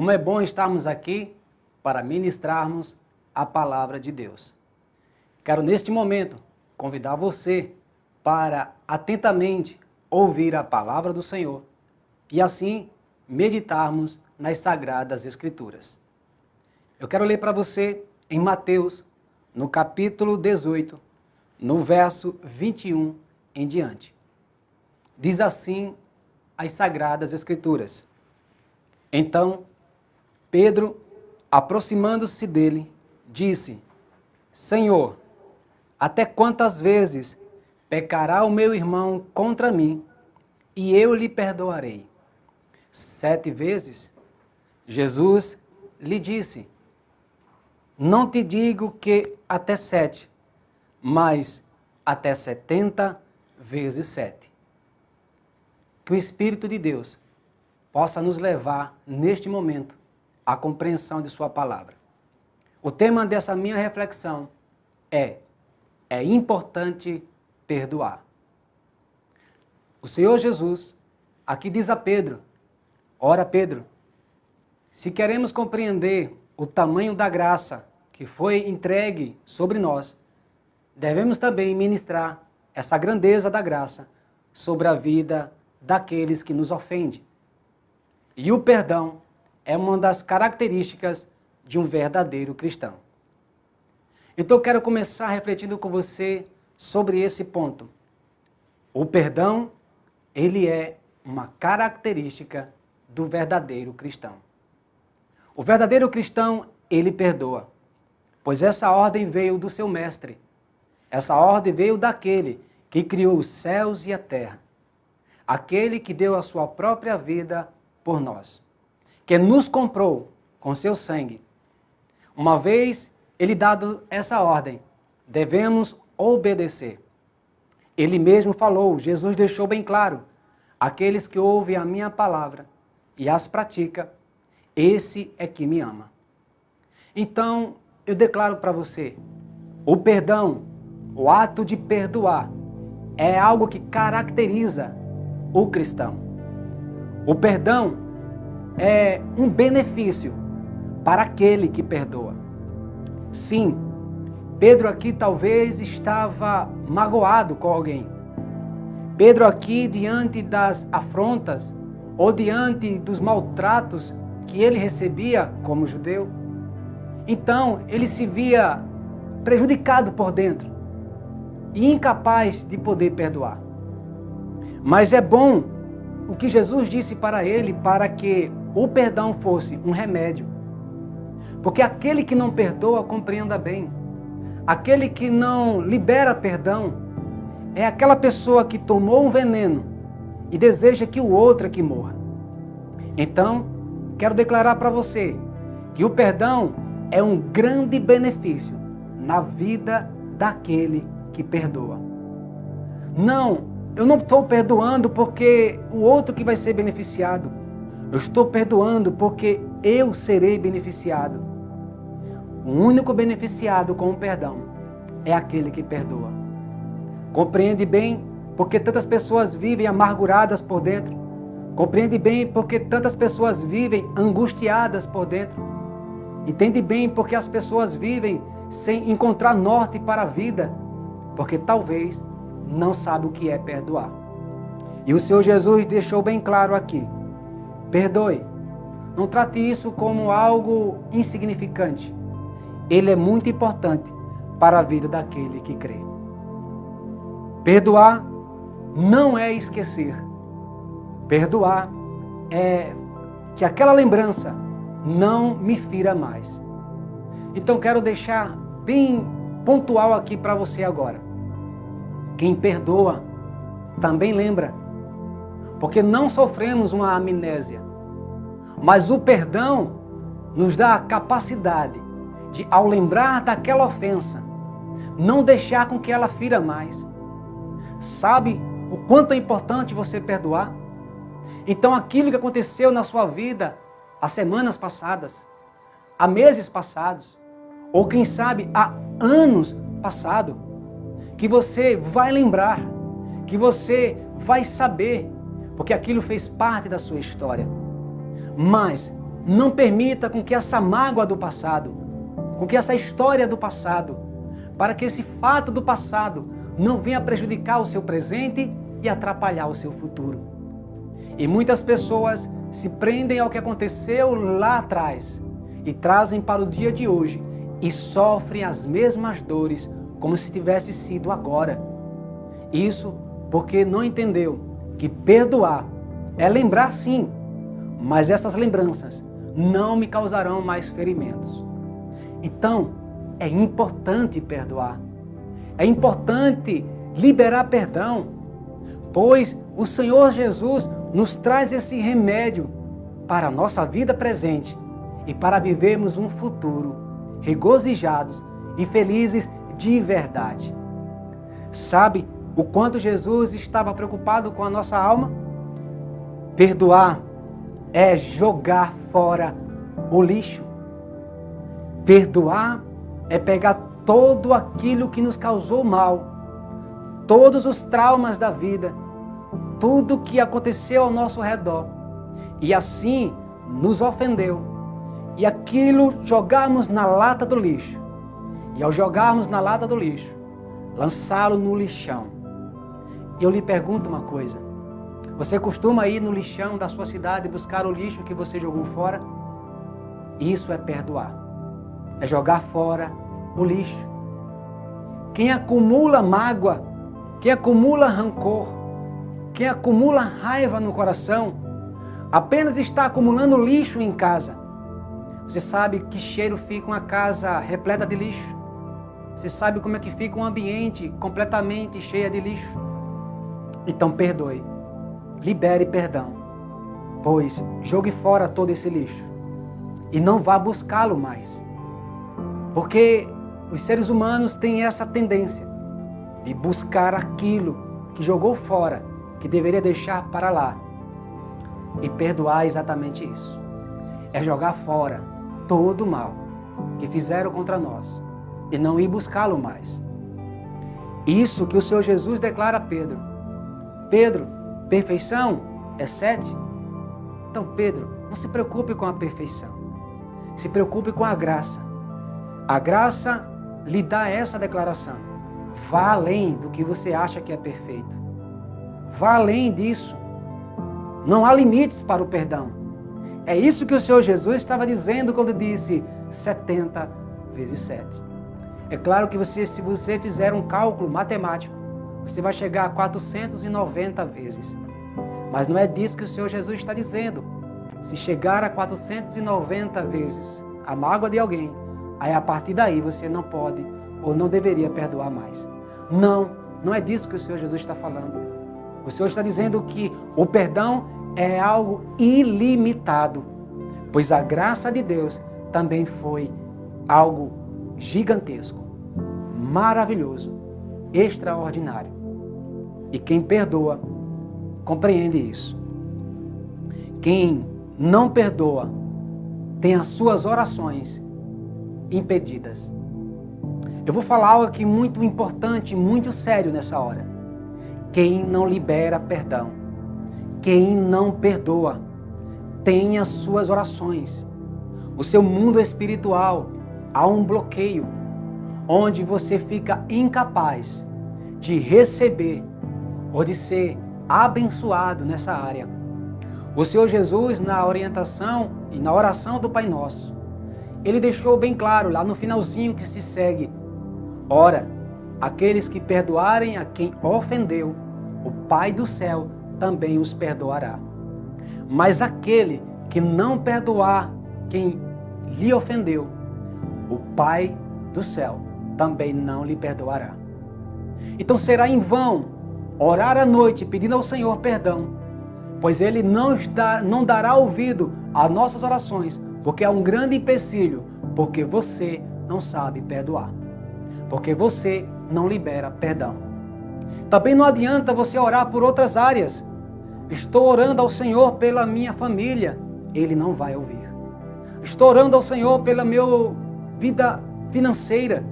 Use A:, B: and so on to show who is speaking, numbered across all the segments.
A: Como é bom estarmos aqui para ministrarmos a palavra de Deus. Quero neste momento convidar você para atentamente ouvir a palavra do Senhor e assim meditarmos nas Sagradas Escrituras. Eu quero ler para você em Mateus, no capítulo 18, no verso 21 em diante. Diz assim as Sagradas Escrituras: Então, Pedro, aproximando-se dele, disse: Senhor, até quantas vezes pecará o meu irmão contra mim, e eu lhe perdoarei? 7 vezes? Jesus lhe disse: Não te digo que até 7, mas até 70 vezes 7. Que o Espírito de Deus possa nos levar, neste momento, à compreensão de sua palavra. O tema dessa minha reflexão é importante perdoar. O Senhor Jesus aqui diz a Pedro: Ora, Pedro, se queremos compreender o tamanho da graça que foi entregue sobre nós, devemos também ministrar essa grandeza da graça sobre a vida daqueles que nos ofendem. E o perdão é uma das características de um verdadeiro cristão. Então eu quero começar refletindo com você sobre esse ponto. O perdão, ele é uma característica do verdadeiro cristão. O verdadeiro cristão, ele perdoa, pois essa ordem veio do seu mestre. Essa ordem veio daquele que criou os céus e a terra. Aquele que deu a sua própria vida por nós, que nos comprou com seu sangue. Uma vez ele dado essa ordem, devemos obedecer. Ele mesmo falou, Jesus deixou bem claro: aqueles que ouvem a minha palavra e as pratica, esse é que me ama. Então, eu declaro para você, o perdão, o ato de perdoar, é algo que caracteriza o cristão. O perdão é um benefício para aquele que perdoa. Sim, Pedro aqui talvez estava magoado com alguém. Pedro aqui, diante das afrontas ou diante dos maltratos que ele recebia como judeu, então ele se via prejudicado por dentro e incapaz de poder perdoar. Mas é bom o que Jesus disse para ele, para que o perdão fosse um remédio. Porque aquele que não perdoa, compreenda bem, aquele que não libera perdão, é aquela pessoa que tomou um veneno e deseja que o outro é que morra. Então, quero declarar para você que o perdão é um grande benefício na vida daquele que perdoa. Não, eu não estou perdoando porque o outro que vai ser beneficiado. Eu estou perdoando porque eu serei beneficiado. O único beneficiado com o perdão é aquele que perdoa. Compreende bem porque tantas pessoas vivem amarguradas por dentro. Compreende bem porque tantas pessoas vivem angustiadas por dentro. Entende bem porque as pessoas vivem sem encontrar norte para a vida, porque talvez não sabe o que é perdoar. E o Senhor Jesus deixou bem claro aqui: perdoe. Não trate isso como algo insignificante. Ele é muito importante para a vida daquele que crê. Perdoar não é esquecer. Perdoar é que aquela lembrança não me fira mais. Então quero deixar bem pontual aqui para você agora. Quem perdoa também lembra, porque não sofremos uma amnésia, mas o perdão nos dá a capacidade de, ao lembrar daquela ofensa, não deixar com que ela fira mais. Sabe o quanto é importante você perdoar? Então aquilo que aconteceu na sua vida há semanas passadas, há meses passados, ou quem sabe há anos passados, que você vai lembrar, que você vai saber, porque aquilo fez parte da sua história. Mas Não permita com que essa mágoa do passado, com que essa história do passado, para que esse fato do passado não venha prejudicar o seu presente e atrapalhar o seu futuro. E muitas pessoas se prendem ao que aconteceu lá atrás e trazem para o dia de hoje e sofrem as mesmas dores como se tivesse sido agora. Isso porque não entendeu que perdoar é lembrar sim, mas essas lembranças não me causarão mais ferimentos. Então, é importante perdoar. É importante liberar perdão, pois o Senhor Jesus nos traz esse remédio para a nossa vida presente e para vivermos um futuro regozijados e felizes de verdade. Sabe o quanto Jesus estava preocupado com a nossa alma? Perdoar é jogar fora o lixo. Perdoar é pegar todo aquilo que nos causou mal, todos os traumas da vida, tudo que aconteceu ao nosso redor e assim nos ofendeu. E aquilo jogarmos na lata do lixo. E ao jogarmos na lata do lixo, lançá-lo no lixão. Eu lhe pergunto uma coisa. Você costuma ir no lixão da sua cidade buscar o lixo que você jogou fora? Isso é perdoar. É jogar fora o lixo. Quem acumula mágoa, quem acumula rancor, quem acumula raiva no coração, apenas está acumulando lixo em casa. Você sabe que cheiro fica uma casa repleta de lixo? Você sabe como é que fica um ambiente completamente cheio de lixo? Então perdoe, libere perdão, pois jogue fora todo esse lixo e não vá buscá-lo mais. Porque os seres humanos têm essa tendência de buscar aquilo que jogou fora, que deveria deixar para lá. E perdoar é exatamente isso. É jogar fora todo o mal que fizeram contra nós e não ir buscá-lo mais. Isso que o Senhor Jesus declara a Pedro. Pedro, perfeição é 7? Então, Pedro, não se preocupe com a perfeição. Se preocupe com a graça. A graça lhe dá essa declaração. Vá além do que você acha que é perfeito. Vá além disso. Não há limites para o perdão. É isso que o Senhor Jesus estava dizendo quando disse 70 vezes 7. É claro que se você fizer um cálculo matemático, você vai chegar a 490 vezes. Mas não é disso que o Senhor Jesus está dizendo. Se chegar a 490 vezes a mágoa de alguém, aí a partir daí você não pode ou não deveria perdoar mais. Não é disso que o Senhor Jesus está falando. O Senhor está dizendo que o perdão é algo ilimitado, pois a graça de Deus também foi algo gigantesco, maravilhoso, extraordinário. E quem perdoa, compreende isso. Quem não perdoa, tem as suas orações impedidas. Eu vou falar algo aqui muito importante, muito sério nessa hora. Quem não libera perdão, quem não perdoa, tem as suas orações. O seu mundo espiritual há um bloqueio, onde você fica incapaz de receber ou de ser abençoado nessa área. O Senhor Jesus, na orientação e na oração do Pai Nosso, Ele deixou bem claro lá no finalzinho que se segue: ora, aqueles que perdoarem a quem ofendeu, o Pai do céu também os perdoará. Mas aquele que não perdoar quem lhe ofendeu, o Pai do céu também não lhe perdoará. Então será em vão orar à noite pedindo ao Senhor perdão, pois Ele não dará ouvido às nossas orações, porque há um grande empecilho, porque você não sabe perdoar, porque você não libera perdão. Também não adianta você orar por outras áreas. Estou orando ao Senhor pela minha família, Ele não vai ouvir. Estou orando ao Senhor pela minha vida financeira.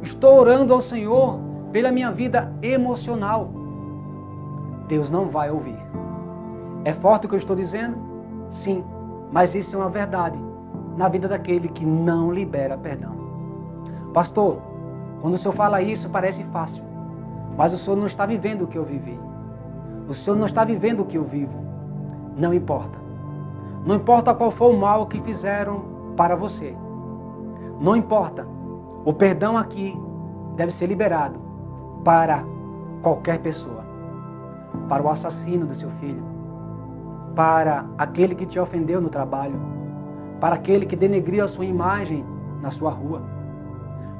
A: Estou orando ao Senhor pela minha vida emocional. Deus não vai ouvir. É forte o que eu estou dizendo? Sim, Mas isso é uma verdade na vida daquele que não libera perdão. Pastor, quando o senhor fala isso parece fácil, mas o senhor não está vivendo o que eu vivi. O senhor não está vivendo o que eu vivo. Não importa. Não importa qual for o mal que fizeram para você. Não importa. O perdão aqui deve ser liberado para qualquer pessoa. Para o assassino do seu filho. Para aquele que te ofendeu no trabalho. Para aquele que denegriu a sua imagem na sua rua.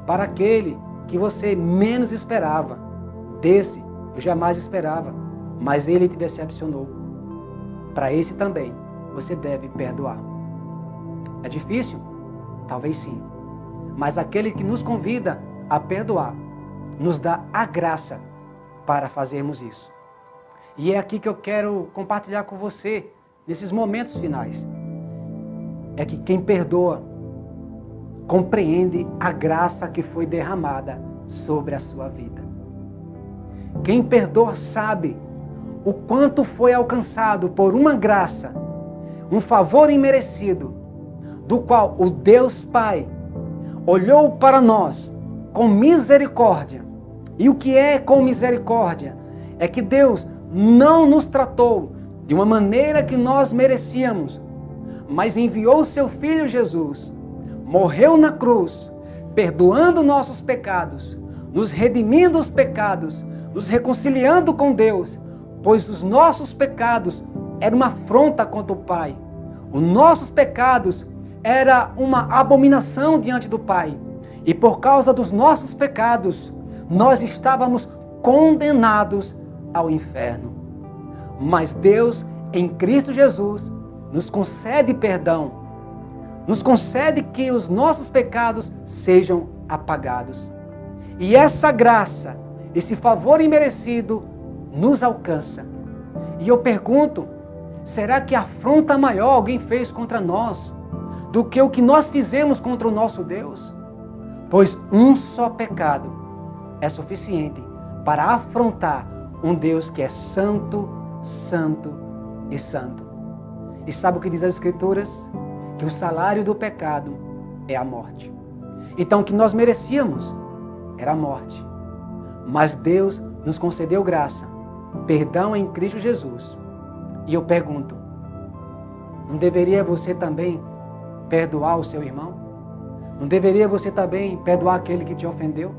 A: Para aquele que você menos esperava. Desse eu jamais esperava, mas ele te decepcionou. Para esse também você deve perdoar. É difícil? Talvez sim. Mas aquele que nos convida a perdoar, nos dá a graça para fazermos isso. E é aqui que eu quero compartilhar com você, nesses momentos finais. É que quem perdoa, compreende a graça que foi derramada sobre a sua vida. Quem perdoa sabe o quanto foi alcançado por uma graça, um favor imerecido, do qual o Deus Pai olhou para nós com misericórdia. E o que é com misericórdia? É que Deus não nos tratou de uma maneira que nós merecíamos, mas enviou o seu Filho Jesus, morreu na cruz, perdoando nossos pecados, nos redimindo os pecados, nos reconciliando com Deus, pois os nossos pecados eram uma afronta contra o Pai. Os nossos pecados era uma abominação diante do Pai. E por causa dos nossos pecados, nós estávamos condenados ao inferno. Mas Deus, em Cristo Jesus, nos concede perdão. Nos concede que os nossos pecados sejam apagados. E essa graça, esse favor imerecido, nos alcança. E eu pergunto, será que afronta maior alguém fez contra nós do que o que nós fizemos contra o nosso Deus? Pois um só pecado é suficiente para afrontar um Deus que é santo, santo e santo. E sabe o que diz as Escrituras? Que o salário do pecado é a morte. Então o que nós merecíamos era a morte. Mas Deus nos concedeu graça, perdão em Cristo Jesus. E eu pergunto, não deveria você também perdoar o seu irmão? Não deveria você também perdoar aquele que te ofendeu?